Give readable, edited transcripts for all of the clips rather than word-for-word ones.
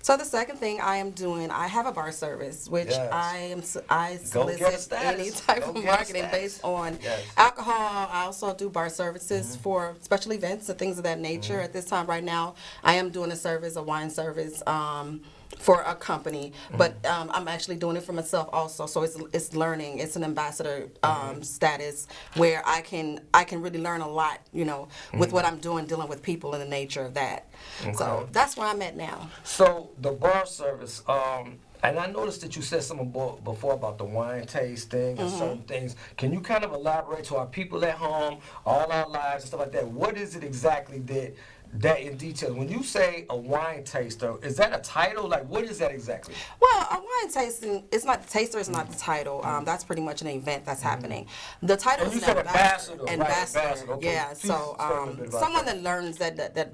So the second thing I am doing, I have a bar service, which Yes. I Go get a solicit status. any type Go of get a marketing status. based on Yes. alcohol. I also do bar services for special events and things of that nature. At this time, right now, I am doing a service, a wine service. For a company, but I'm actually doing it for myself also. So it's learning. It's an ambassador status where I can really learn a lot, with what I'm doing, dealing with people and the nature of that. So Okay. that's where I'm at now. So the bar service, and I noticed that you said something before about the wine tasting and certain things. Can you kind of elaborate to our people at home, all our lives and stuff like that? What is it exactly that in detail? When you say a wine taster, is that a title? Like, what is that exactly? Well, a wine tasting, it's not the taster, is not the title. That's pretty much an event that's happening. The title And is you said ambassador. ambassador, right, Ambassador, ambassador, okay. yeah. Please So explain a little bit about someone that. that learns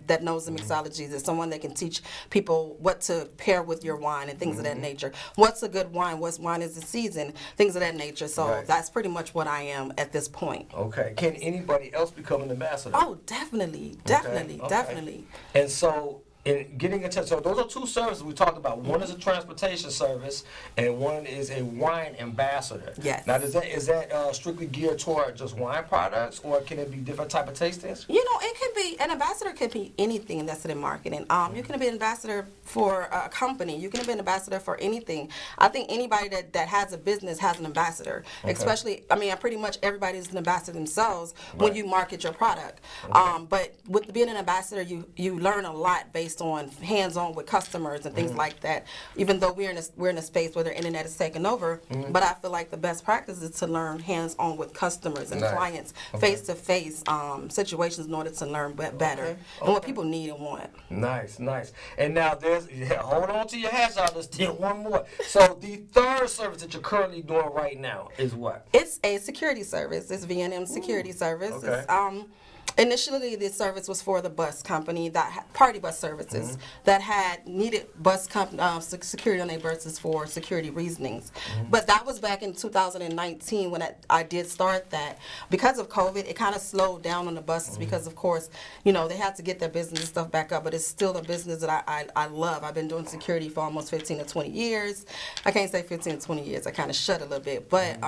that knows the mixologies, is someone that can teach people what to pair with your wine and things of that nature. What's a good wine? What wine is the season? Things of that nature. So Right. that's pretty much what I am at this point. Okay. Can anybody else become an ambassador? Oh, definitely, Okay. definitely. And so, in getting into, so those are two services we talked about. One is a transportation service, and one is a wine ambassador. Yes. Now, is that strictly geared toward just wine products, or can it be different type of tastings? It could be, an ambassador could be anything that's in marketing. You can be an ambassador for a company. You can be an ambassador for anything. I think anybody that has a business has an ambassador. Okay. Especially, pretty much everybody is an ambassador themselves Right. when you market your product. Okay. But with being an ambassador, you learn a lot based on hands-on with customers and things like that. Even though we're in a space where the internet is taking over, but I feel like the best practice is to learn hands-on with customers and Nice. clients, Okay. face-to-face situations in order to learn better and what people need and want. Nice. And now hold on to your hats, y'all. Let's do one more. So the third service that you're currently doing right now is what? It's a security service. It's V&M security service. Okay. It's, initially, this service was for the bus company, party bus services that had needed security on their buses for security reasonings. But that was back in 2019 when I did start that. Because of COVID, it kind of slowed down on the buses because, of course, they had to get their business and stuff back up. But it's still a business that I love. I've been doing security for almost 15 to 20 years. I can't say 15 to 20 years. I kind of shut a little bit. But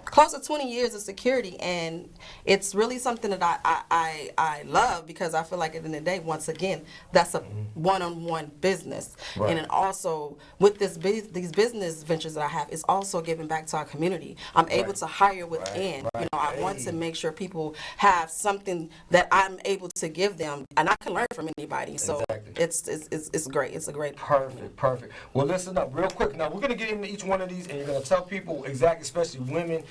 close to 20 years of security, and it's really something that I love, because I feel like at the end of the day, once again, that's a one-on-one business. Right. And then also with these business ventures that I have, it's also giving back to our community. I'm able to hire within. Right. I want to make sure people have something that I'm able to give them, and I can learn from anybody. So Exactly. it's great. It's a great. Perfect. Well, listen up real quick. Now, we're going to get into each one of these, and you're going to tell people exactly, especially women,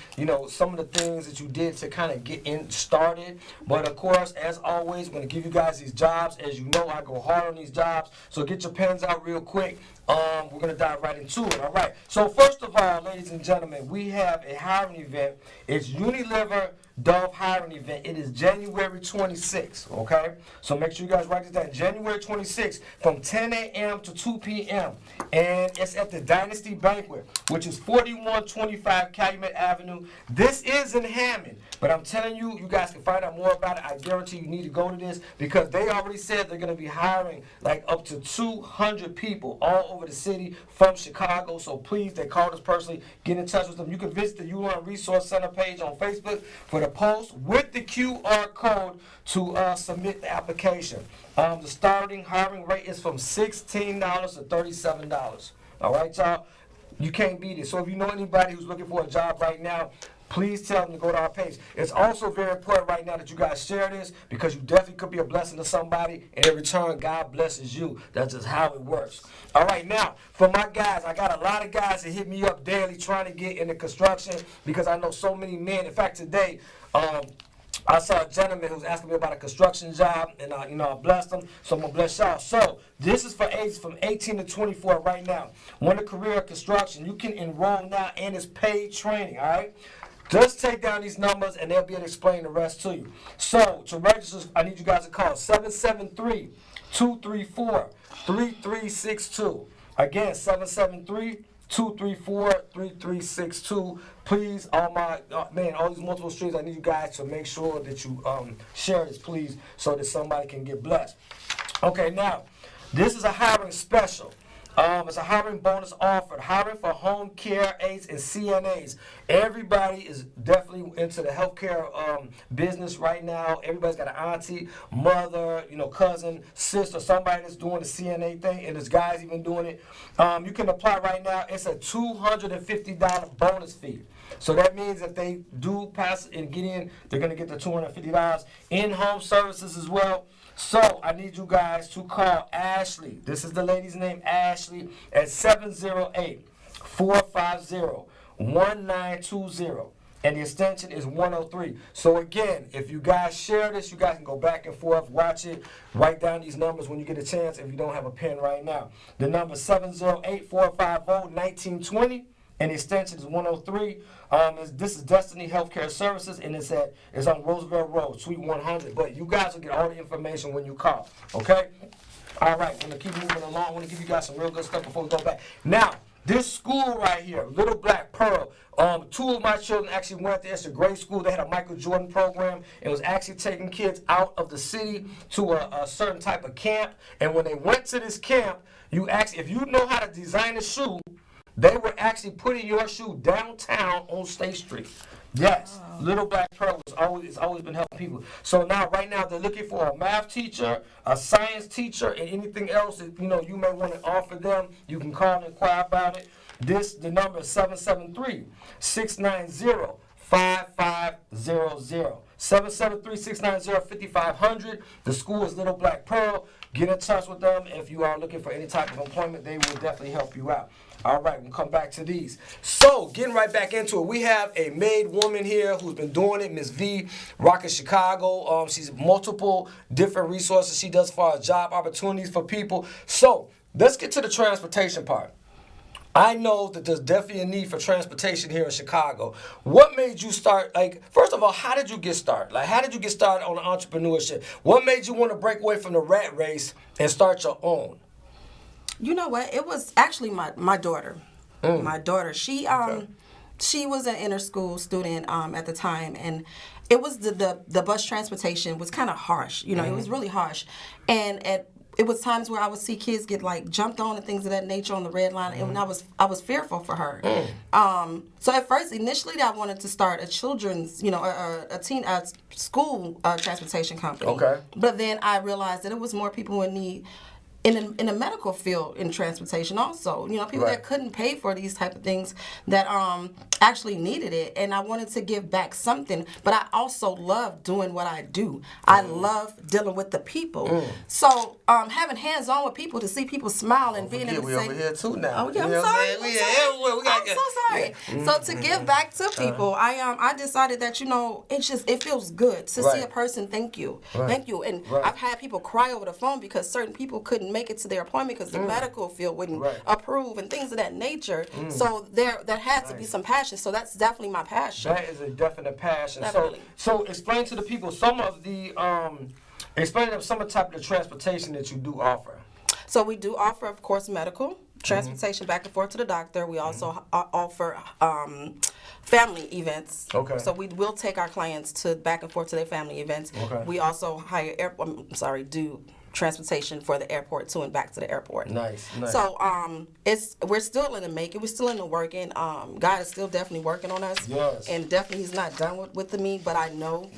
some of the things that you did to kind of get in started. But, of course, as always, we're going to give you guys these jobs. As you know, I go hard on these jobs. So get your pens out real quick. We're going to dive right into it, all right? So, first of all, ladies and gentlemen, we have a hiring event. It's Unilever Dove hiring event. It is January 26th, okay? So make sure you guys write this down. January 26th from 10 a.m. to 2 p.m. And it's at the Dynasty Banquet, which is 4125 Calumet Avenue. This is in Hammond, but I'm telling you, you guys can find out more about it. I guarantee you need to go to this, because they already said they're going to be hiring like up to 200 people all over the city from Chicago. So please, they called us personally. Get in touch with them. You can visit the Ulon Resource Center page on Facebook for the post with the QR code to submit the application. The starting hiring rate is from $16 to $37. All right, y'all? You can't beat it. So if you know anybody who's looking for a job right now, please tell them to go to our page. It's also very important right now that you guys share this, because you definitely could be a blessing to somebody, and in return, God blesses you. That's just how it works. All right, now, for my guys, I got a lot of guys that hit me up daily trying to get into construction, because I know so many men. In fact, today, I saw a gentleman who was asking me about a construction job, and I blessed him, so I'm going to bless y'all. So, this is for ages from 18 to 24 right now. Want a career in construction, you can enroll now, and it's paid training, all right? Just take down these numbers, and they'll be able to explain the rest to you. So, to register, I need you guys to call 773-234-3362. Again, 773-234-3362. Please, all these multiple streams, I need you guys to make sure that you share this, please, so that somebody can get blessed. Okay, now, this is a hiring special. It's a hiring bonus offered. Hiring for home care aides and CNAs. Everybody is definitely into the healthcare business right now. Everybody's got an auntie, mother, cousin, sister, somebody that's doing the CNA thing, and there's guys even doing it. You can apply right now. It's a $250 bonus fee. So that means if they do pass and get in, they're going to get the $250. In-home services as well. So I need you guys to call Ashley. This is the lady's name, Ashley, at 708-450-1920. And the extension is 103. So again, if you guys share this, you guys can go back and forth, watch it, write down these numbers when you get a chance if you don't have a pen right now. The number is 708-450-1920. And the extension is 103. This is Destiny Healthcare Services, and it's on Roosevelt Road, Suite 100. But you guys will get all the information when you call, okay? All right, I'm going to keep moving along. I want to give you guys some real good stuff before we go back. Now, this school right here, Little Black Pearl, two of my children actually went there. It's a great school. They had a Michael Jordan program. It was actually taking kids out of the city to a certain type of camp. And when they went to this camp, if you know how to design a shoe, they were actually putting your shoe downtown on State Street. Yes, wow. Little Black Pearl has always been helping people. So right now they're looking for a math teacher, a science teacher, and anything else that you may want to offer them. You can call and inquire about it. The number is 773-690-5500. 773-690-5500. The school is Little Black Pearl. Get in touch with them if you are looking for any type of employment. They will definitely help you out. All right, we'll come back to these. So, getting right back into it, we have a made woman here who's been doing it, Miss V, rocking Chicago. She's multiple different resources she does for job opportunities for people. So, let's get to the transportation part. I know that there's definitely a need for transportation here in Chicago. What made you start, first of all, how did you get started? How did you get started on entrepreneurship? What made you want to break away from the rat race and start your own? You know what? It was actually my daughter. My daughter. She was an inner school student at the time, and it was the bus transportation was kind of harsh. It was really harsh, and it was times where I would see kids get jumped on and things of that nature on the red line, and I was fearful for her. So at first, initially, I wanted to start a children's, a school transportation company. Okay. But then I realized that it was more people in need. In the medical field in transportation also, people that couldn't pay for these type of things that actually needed it, and I wanted to give back something, but I also love doing what I do. I love dealing with the people. So having hands-on with people to see people smile and being able to say, over here too now. Oh yeah, I'm sorry. I'm so sorry. So to give back to people, I decided that it feels good to see a person thank you, and I've had people cry over the phone because certain people couldn't make it to their appointment because the medical field wouldn't approve and things of that nature. So there had to be some passion. So that's definitely my passion. That is a definite passion. Definitely. So explain to the people explain to them some of the type of transportation that you do offer. So we do offer, of course, medical transportation back and forth to the doctor. We also offer family events. Okay. So we will take our clients back and forth to their family events. Okay. We also do transportation for the airport to and back to the airport. Nice. So we're still in the making, we're still in the working. God is still definitely working on us. Yes. And definitely he's not done with me, but I know.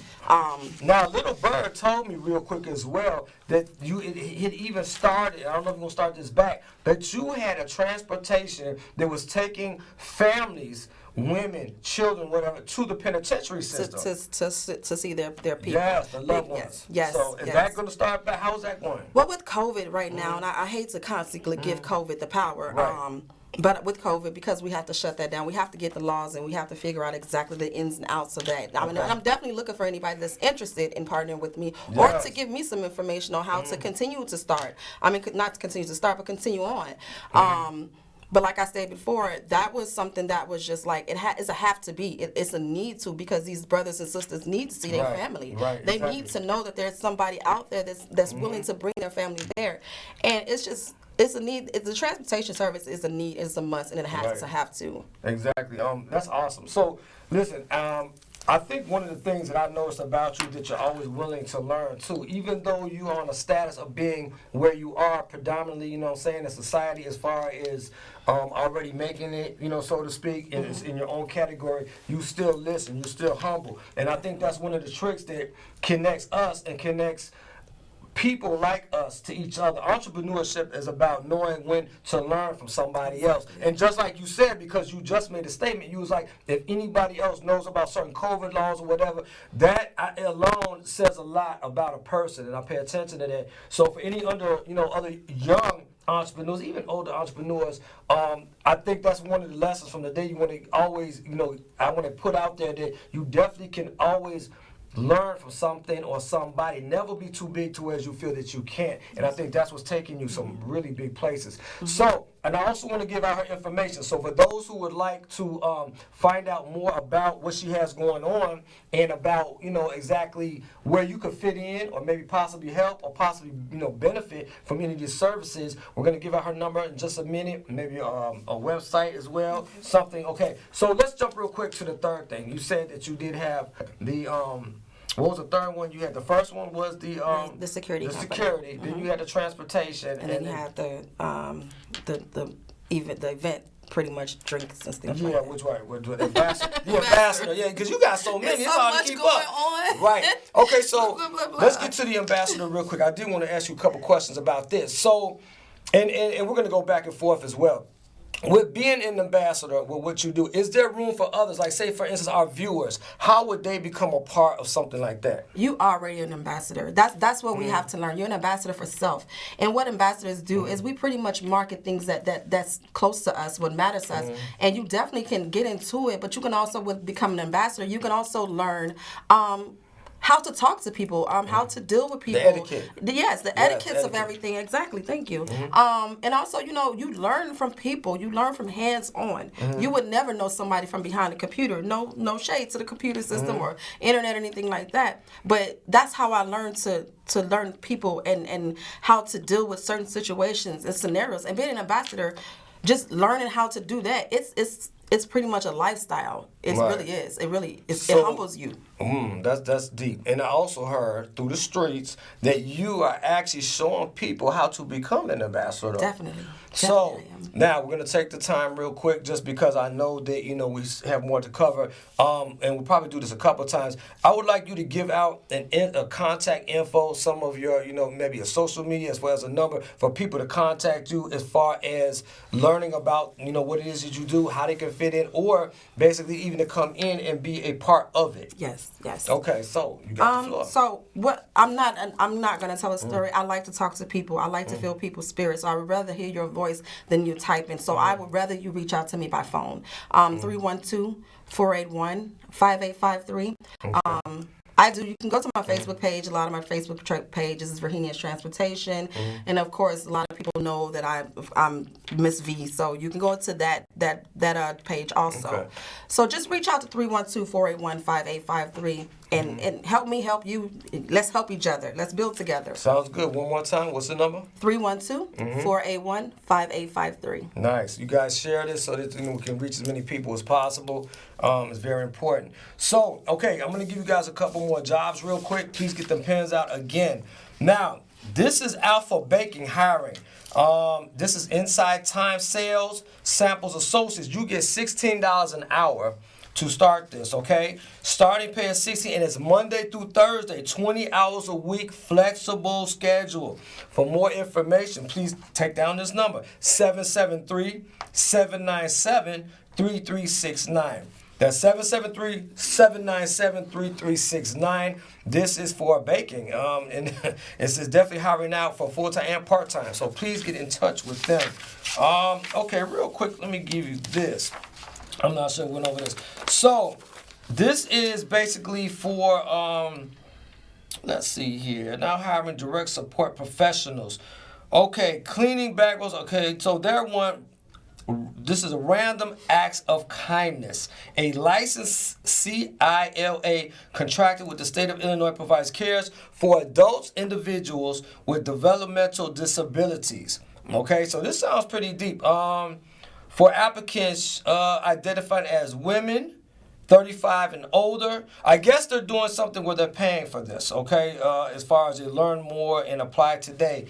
Now, Little Bird told me real quick as well that it even started, I don't know if we're going to start this back, but you had a transportation that was taking families, women, children, whatever, to the penitentiary system. To see their people. Yes, the loved ones. Yes. So is that going to start back? How's that going? Well, with COVID right now, and I hate to constantly give COVID the power, right. But with COVID, because we have to shut that down, we have to get the laws and we have to figure out exactly the ins and outs of that. I mean, I'm definitely looking for anybody that's interested in partnering with me or to give me some information on how to continue to start. I mean, not to continue to start, but continue on. But like I said before, that was something that was just it's a have to be. It's a need to, because these brothers and sisters need to see their family. Right, they need to know that there's somebody out there that's willing to bring their family there. And it's a need. The transportation service is a need, it's a must, and it has to have to. Exactly. That's awesome. So listen, I think one of the things that I noticed about you that you're always willing to learn too, even though you're on a status of being where you are predominantly, you know what I'm saying, in society as far as already making it, you know, so to speak, in your own category, you still listen, you're still humble. And I think that's one of the tricks that connects us and connects people like us to each other. Entrepreneurship is about knowing when to learn from somebody else. And just like you said, because you just made a statement, you was like, if anybody else knows about certain COVID laws or whatever, that alone says a lot about a person, and I pay attention to that. So for any other young entrepreneurs, even older entrepreneurs, I think that's one of the lessons from the day. You want to always, I want to put out there that you definitely can always learn from something or somebody. Never be too big to where you feel that you can't. And I think that's what's taking you some really big places. So, and I also want to give out her information. So for those who would like to find out more about what she has going on and about, exactly where you could fit in or maybe possibly help or possibly, benefit from any of these services, we're going to give out her number in just a minute, maybe a website as well, something. Okay, so let's jump real quick to the third thing. You said that you did have the what was the third one? You had the first one was the security. The company. Security. Then you had the transportation, and then you had the event. Pretty much drinks and stuff. Yeah, like that. which way? The ambassador. Yeah, because you got so many. It's so hard much to keep going up. on. Right. Okay, so Blah, blah, blah. let's get to the ambassador real quick. I do want to ask you a couple questions about this. So, and we're going to go back and forth as well. With being an ambassador, with what you do, is there room for others? Like, say, for instance, our viewers. How would they become a part of something like that? You already an ambassador. That's what we have to learn. You're an ambassador for self. And what ambassadors do is we pretty much market things that's close to us, what matters to us. And you definitely can get into it, but you can also, with becoming an ambassador, you can also learn how to talk to people, how to deal with people. The etiquette. The etiquettes of everything. Exactly. Thank you. And also, you learn from people. You learn from hands-on. You would never know somebody from behind a computer. No shade to the computer system or internet or anything like that. But that's how I learned to learn people and how to deal with certain situations and scenarios. And being an ambassador, just learning how to do that, it's pretty much a lifestyle. It really is. It humbles you. That's deep. And I also heard through the streets that you are actually showing people how to become an ambassador. Definitely. So now we're going to take the time real quick just because I know that, we have more to cover. And we'll probably do this a couple of times. I would like you to give out a contact info, some of your, maybe a social media as well as a number for people to contact you as far as learning about, what it is that you do, how they can fit in, or basically even to come in and be a part of it. Yes. Okay, so you got the floor. So what I'm not gonna tell a story. I like to talk to people. I like to feel people's spirits. So I would rather hear your voice than you typing. So I would rather you reach out to me by phone. 312-481-5853. You can go to my Facebook page. A lot of my Facebook pages is Virginia's Transportation. And of course, a lot of people know that I'm Miss V. So you can go to that page also. Okay. So just reach out to 312-481-5853 and help me help you. Let's help each other. Let's build together. Sounds good. One more time. What's the number? 312-481-5853. Nice. You guys share this so that we can reach as many people as possible. It's very important. So, okay, I'm going to give you guys a couple more jobs real quick. Please get them pens out again. Now, this is Alpha Baking hiring. This is inside time sales, samples associates. You get $16 an hour to start this, okay? Starting pay is $16, and it's Monday through Thursday, 20 hours a week, flexible schedule. For more information, please take down this number, 773-797-3369. That's 773-797-3369. This is for baking, and it's definitely hiring out for full-time and part-time, so please get in touch with them. Okay, real quick, let me give you this. I'm not sure we went over this. So, this is basically for, let's see here. Now hiring direct support professionals. Okay, cleaning backwards. Okay, so this is a random acts of kindness. A licensed CILA contracted with the state of Illinois provides cares for adults, individuals with developmental disabilities. Okay, so this sounds pretty deep. For applicants identified as women, 35 and older. I guess they're doing something where they're paying for this, okay? As far as they learn more and apply today.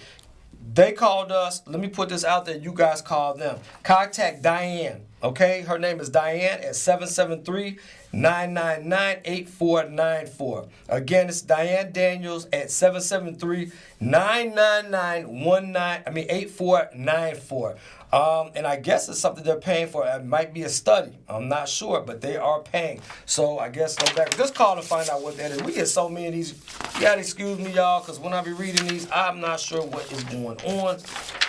They called us. Let me put this out there. You guys call them. Contact Diane, okay? Her name is Diane at 773-999-8494. Again, it's Diane Daniels at 773-999-8494. And I guess it's something they're paying for. It might be a study. I'm not sure, but they are paying. So I guess go back. Just call and find out what that is. We get so many of these. You gotta excuse me, y'all, because when I be reading these, I'm not sure what is going on.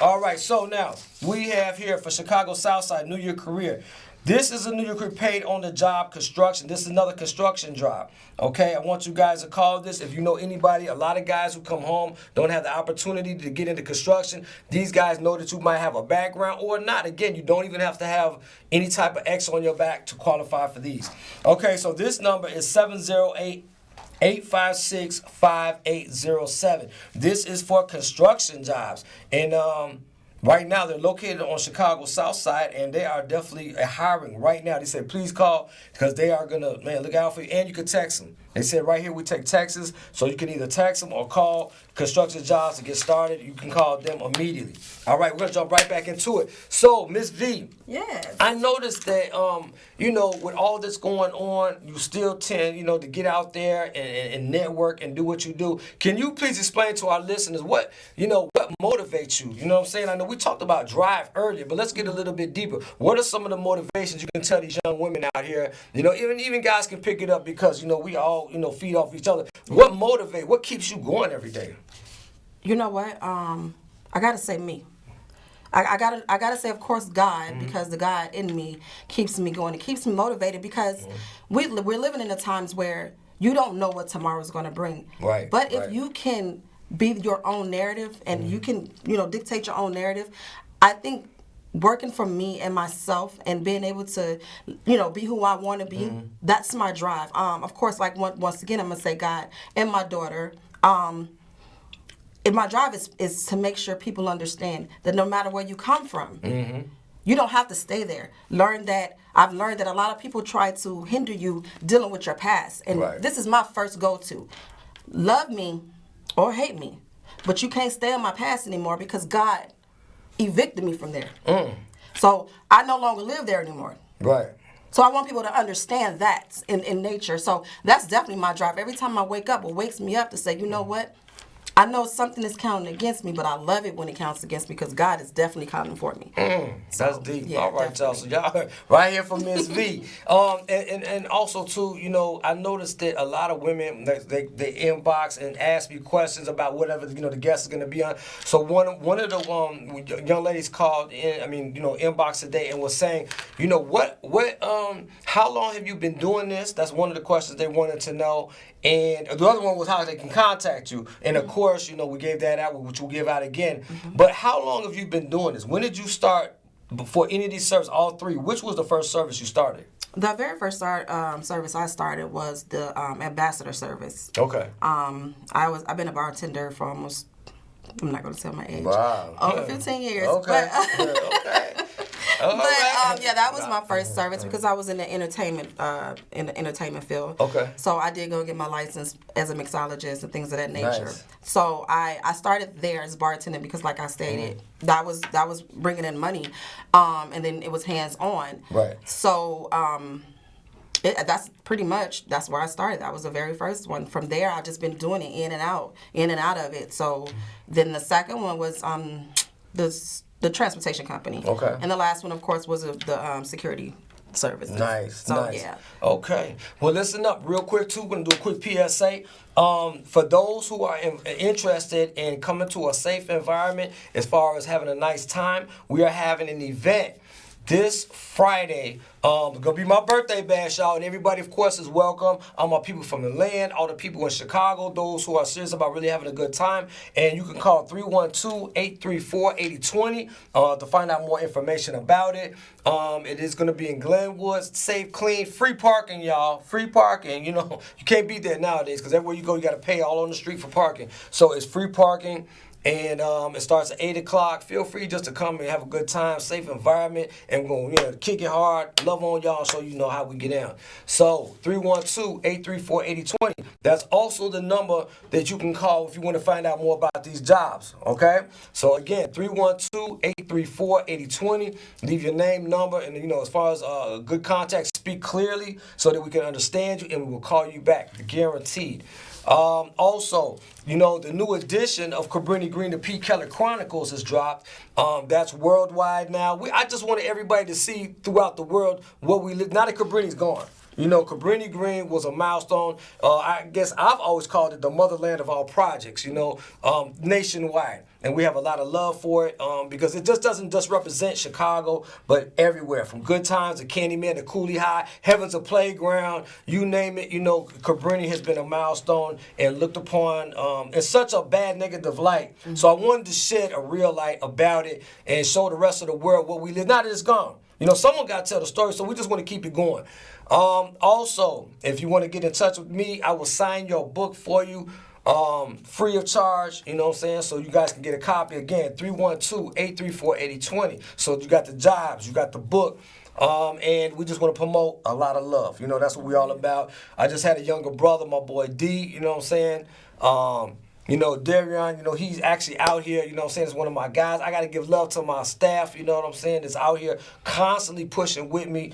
All right, so now we have here for Chicago Southside New Year Career. This is a New Year Career paid on the job construction. This is another construction job. Okay, I want you guys to call this. If you know anybody, a lot of guys who come home don't have the opportunity to get into construction. These guys know that you might have a background or not. Again, you don't even have to have any type of X on your back to qualify for these. Okay, so this number is 708-856-5807. This is for construction jobs. And right now, they're located on Chicago South Side, and they are definitely hiring right now. They said, please call, because they are going to, look out for you. And you can text them. They said right here we take texts, so you can either text them or call construction jobs to get started. You can call them immediately. All right, we're going to jump right back into it. So, Miss V. Yes. I noticed that, with all this going on, you still tend, to get out there and network and do what you do. Can you please explain to our listeners what motivates you? You know what I'm saying? I know we talked about drive earlier, but let's get a little bit deeper. What are some of the motivations you can tell these young women out here? Even guys can pick it up because, we all, feed off each other. What keeps you going every day? You know what? I gotta say me. I gotta say, of course, God, because the God in me keeps me going. It keeps me motivated because we're living in the times where you don't know what tomorrow's going to bring. Right. But if you can be your own narrative and you can, dictate your own narrative, I think working for me and myself and being able to, be who I want to be, that's my drive. Of course, like once again, I'm going to say God and my daughter. And my drive is to make sure people understand that no matter where you come from, you don't have to stay there. I've learned that a lot of people try to hinder you dealing with your past. And this is my first go-to. Love me or hate me, but you can't stay in my past anymore because God evicted me from there. So I no longer live there anymore. Right. So I want people to understand that in nature. So that's definitely my drive. Every time I wake up, it wakes me up to say, you know what? I know something is counting against me, but I love it when it counts against me because God is definitely counting for me. That's deep. Yeah, all right, definitely. y'all. So y'all heard right here from Ms. V. And also too, I noticed that a lot of women they inbox and ask me questions about whatever the guest is going to be on. So one of the young ladies called in, inbox today and was saying, how long have you been doing this? That's one of the questions they wanted to know. And the other one was how they can contact you. And of course, we gave that out, which we'll give out again. But how long have you been doing this? When did you start before any of these services, all three? Which was the first service you started? The very first service I started was the ambassador service. Okay. I've been a bartender for almost, I'm not going to tell my age. Wow. Over 15 years. Okay. But, Okay. that was my first service because I was in the entertainment field. Okay. So I did go get my license as a mixologist and things of that nature. Nice. So I started there as bartending because, like I stated, that was bringing in money, and then it was hands on. Right. So that's pretty much that's where I started. That was the very first one. From there, I've just been doing it in and out of it. So then the second one was the transportation company. Okay. And the last one, of course, was the security service. Nice. So, nice. yeah. Okay. Well, listen up real quick, too. We're going to do a quick PSA. For those who are interested in coming to a safe environment as far as having a nice time, we are having an event this Friday. It's going to be my birthday bash, y'all, and everybody, of course, is welcome. My people from the land, all the people in Chicago, those who are serious about really having a good time. And you can call 312-834-8020 to find out more information about it. It is going to be in Glenwood, safe, clean, free parking, y'all. Free parking. You can't beat that nowadays because everywhere you go, you got to pay all on the street for parking. So it's free parking. and it starts at 8 o'clock. Feel free just to come and have a good time, safe environment, and we're going to kick it hard, love on y'all, so you know how we get down. So 312-834-8020. That's also the number that you can call if you want to find out more about these jobs, okay? So again, 312-834-8020. Leave your name, number, and as far as good contact, speak clearly so that we can understand you, and we will call you back, guaranteed. Also, the new edition of Cabrini Green, the P. Keller Chronicles has dropped. That's worldwide now. I just wanted everybody to see throughout the world what we live. Now that Cabrini's gone. Cabrini Green was a milestone. I guess I've always called it the motherland of all projects, nationwide. And we have a lot of love for it because it just doesn't just represent Chicago, but everywhere. From Good Times to Candyman to Cooley High, Heaven's a Playground, you name it. Cabrini has been a milestone and looked upon in such a bad negative light. Mm-hmm. So I wanted to shed a real light about it and show the rest of the world what we live. Now that it's gone. Someone got to tell the story, so we just want to keep it going. Also, if you want to get in touch with me, I will sign your book for you free of charge, so you guys can get a copy. Again, 312-834-8020. So you got the jobs, you got the book, and we just want to promote a lot of love. That's what we're all about. I just had a younger brother, my boy D, Darion, he's actually out here, it's one of my guys. I got to give love to my staff, that's out here constantly pushing with me,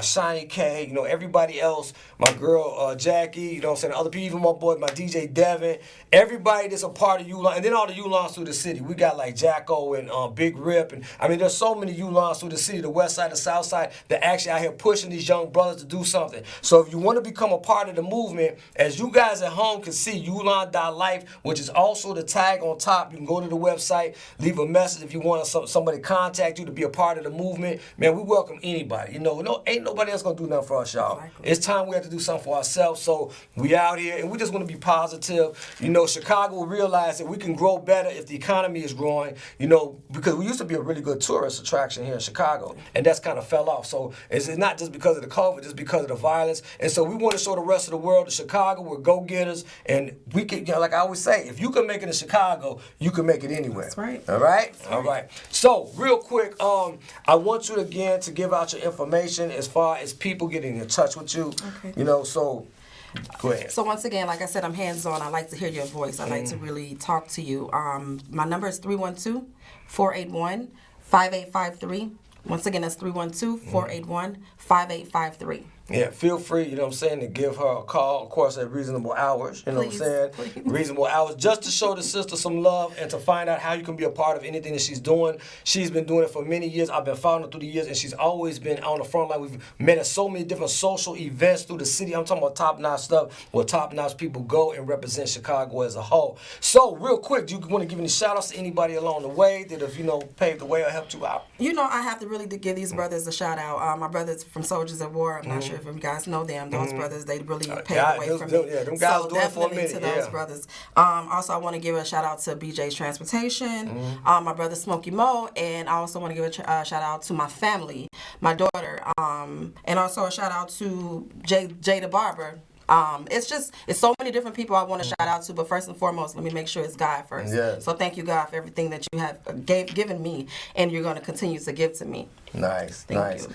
Shiny K, everybody else, my girl Jackie, other people, even my boy, my DJ Devin, everybody that's a part of Ulon, and then all the Ulons through the city. We got like Jacko and Big Rip, and there's so many Ulons through the city, the west side, the south side, that actually out here pushing these young brothers to do something. So if you want to become a part of the movement, as you guys at home can see, Ulon.Life, which is also the tag on top. You can go to the website, leave a message if you want somebody to contact you to be a part of the movement. Man, we welcome anybody. Ain't nobody else gonna do nothing for us, y'all. Exactly. It's time we have to do something for ourselves. So we out here, and we just want to be positive. Chicago will realize that we can grow better if the economy is growing. Because we used to be a really good tourist attraction here in Chicago, and that's kind of fell off. So it's not just because of the COVID, it's because of the violence. And so we want to show the rest of the world that Chicago, we're go-getters, and we can, like I always say, if you can make it in Chicago, you can make it anywhere. That's right. All right? All right. So, real quick, I want you again to give out your information as far as people getting in touch with you. Okay. So go ahead. So once again, like I said, I'm hands-on. I like to hear your voice. I like to really talk to you. My number is 312-481-5853. Once again, that's 312-481-5853. Yeah, feel free, to give her a call, of course, at reasonable hours, Please. Reasonable hours, just to show the sister some love and to find out how you can be a part of anything that she's doing. She's been doing it for many years. I've been following her through the years, and she's always been on the front line. We've met at so many different social events through the city. I'm talking about top-notch stuff where top-notch people go and represent Chicago as a whole. So, real quick, do you want to give any shout-outs to anybody along the way that have, paved the way or helped you out? I have to really give these brothers a shout-out. My brothers from Soldiers at War, I'm not sure if you guys know them. Those brothers, they really paved the way for me. Yeah, them guys so doing it for a definitely minute. to those brothers. Also, I want to give a shout-out to BJ's Transportation, my brother Smokey Mo, and I also want to give a shout-out to my family, my daughter, and also a shout-out to Jada Barber. It's so many different people I want to shout out to, but first and foremost, let me make sure it's God first. Yes. So thank you, God, for everything that you have given me, and you're going to continue to give to me. Nice, Thank you.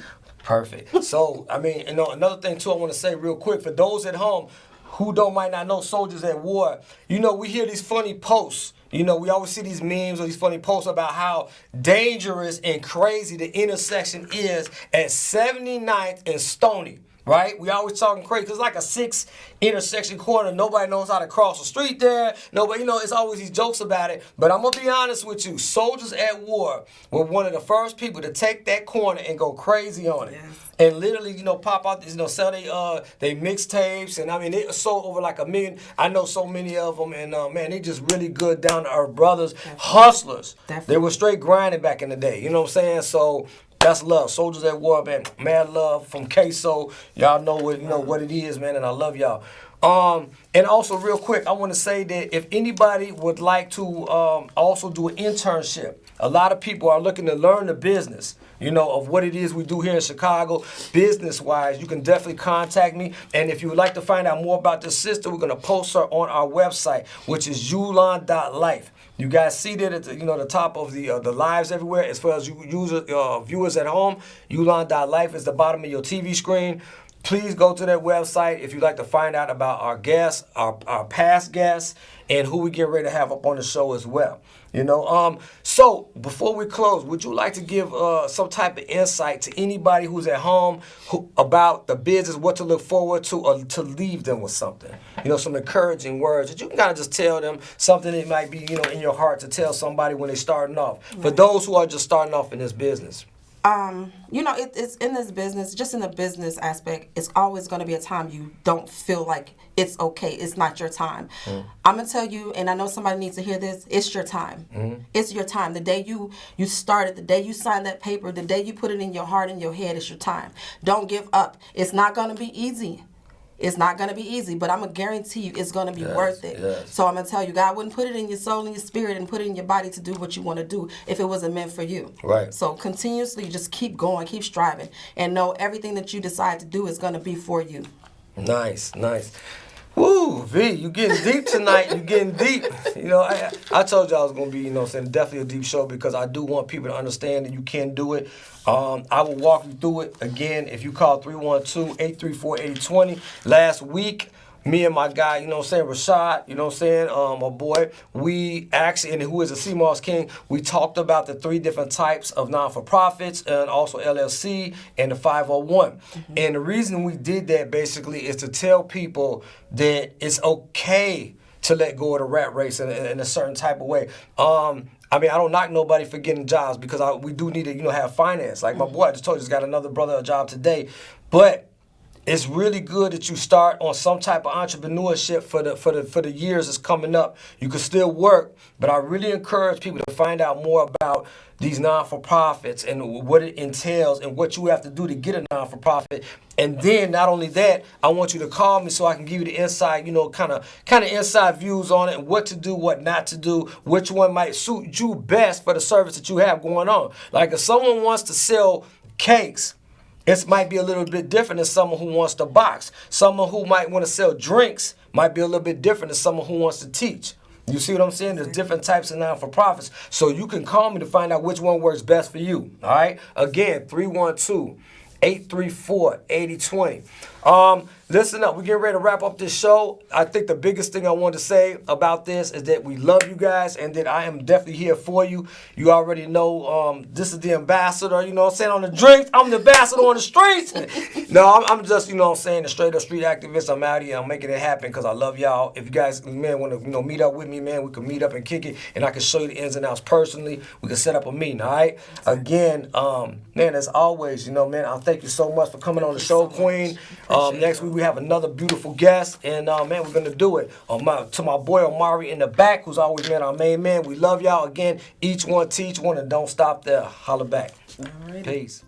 Perfect. So, another thing, too, I want to say real quick, for those at home who might not know Soldiers at War, we hear these funny posts. We always see these memes or these funny posts about how dangerous and crazy the intersection is at 79th and Stony. Right? We always talking crazy because it's like a 6 intersection corner. Nobody knows how to cross the street there. Nobody, it's always these jokes about it. But I'm going to be honest with you. Soldiers at War were one of the first people to take that corner and go crazy on it. Yes. And literally, pop out, sell they mixtapes. And they sold over like 1 million. I know so many of them. And man, they just really good down to earth brothers. Definitely. Hustlers. Definitely. They were straight grinding back in the day. You know what I'm saying? So that's love. Soldiers at War, man. Mad love from Queso. Y'all know what it is, man, and I love y'all. And also, real quick, I want to say that if anybody would like to also do an internship, a lot of people are looking to learn the business. you know, of what it is we do here in Chicago, business-wise, you can definitely contact me. And if you would like to find out more about this sister, we're going to post her on our website, which is Ulon.Life. You guys see that at the, the top of the lives everywhere. As far as you viewers at home, Ulon.Life is the bottom of your TV screen. Please go to that website if you'd like to find out about our guests, our past guests, and who we get ready to have up on the show as well. So before we close, would you like to give some type of insight to anybody who's at home about the business, what to look forward to, or to leave them with something? Some encouraging words that you can kind of just tell them, something that might be, in your heart to tell somebody when they're starting off. Right. For those who are just starting off in this business. It's in this business, just in the business aspect, it's always going to be a time you don't feel like it's okay. It's not your time. I'm going to tell you, and I know somebody needs to hear this, it's your time. It's your time. The day you started, the day you signed that paper, the day you put it in your heart and your head, it's your time. Don't give up. It's not going to be easy. It's not going to be easy, but I'm going to guarantee you it's going to be worth it. Yes. So I'm going to tell you, God wouldn't put it in your soul and your spirit and put it in your body to do what you want to do if it wasn't meant for you. Right. So continuously just keep going, keep striving, and know everything that you decide to do is going to be for you. Nice. Woo, V, you getting deep tonight. You getting deep. I told you I was going to be, definitely a deep show because I do want people to understand that you can do it. I will walk you through it. Again, if you call 312-834-8020. Last week, me and my guy, Rashad, my boy, we actually, and who is a CMOS King, we talked about the 3 different types of non-for-profits and also LLC and the 501. And the reason we did that basically is to tell people that it's okay to let go of the rat race in a certain type of way. I don't knock nobody for getting jobs because we do need to, have finance. Like my boy, I just told you, just got another brother a job today. But it's really good that you start on some type of entrepreneurship for the years that's coming up. You can still work, but I really encourage people to find out more about these non-for-profits and what it entails and what you have to do to get a non-for-profit. And then not only that, I want you to call me so I can give you the inside, kind of inside views on it and what to do, what not to do, which one might suit you best for the service that you have going on. Like if someone wants to sell cakes, it might be a little bit different than someone who wants to box. Someone who might want to sell drinks might be a little bit different than someone who wants to teach. You see what I'm saying? There's different types of non-for-profits. So you can call me to find out which one works best for you. All right? Again, 312-834-8020. Listen up. We're getting ready to wrap up this show. I think the biggest thing I want to say about this is that we love you guys and that I am definitely here for you. You already know this is the ambassador, on the drinks. I'm the ambassador on the streets. No, I'm just, a straight up street activist. I'm out here. I'm making it happen because I love y'all. If you guys, want to, meet up with me, man, we can meet up and kick it and I can show you the ins and outs personally. We can set up a meeting, all right? Again, man, as always, man, I'll thank you so much for coming on the show, Queen. Next week we have another beautiful guest, and man, we're gonna do it. To my boy Omari in the back, who's always been our main man. We love y'all. Again, each one teach one, and don't stop there. Holla back. Alrighty. Peace.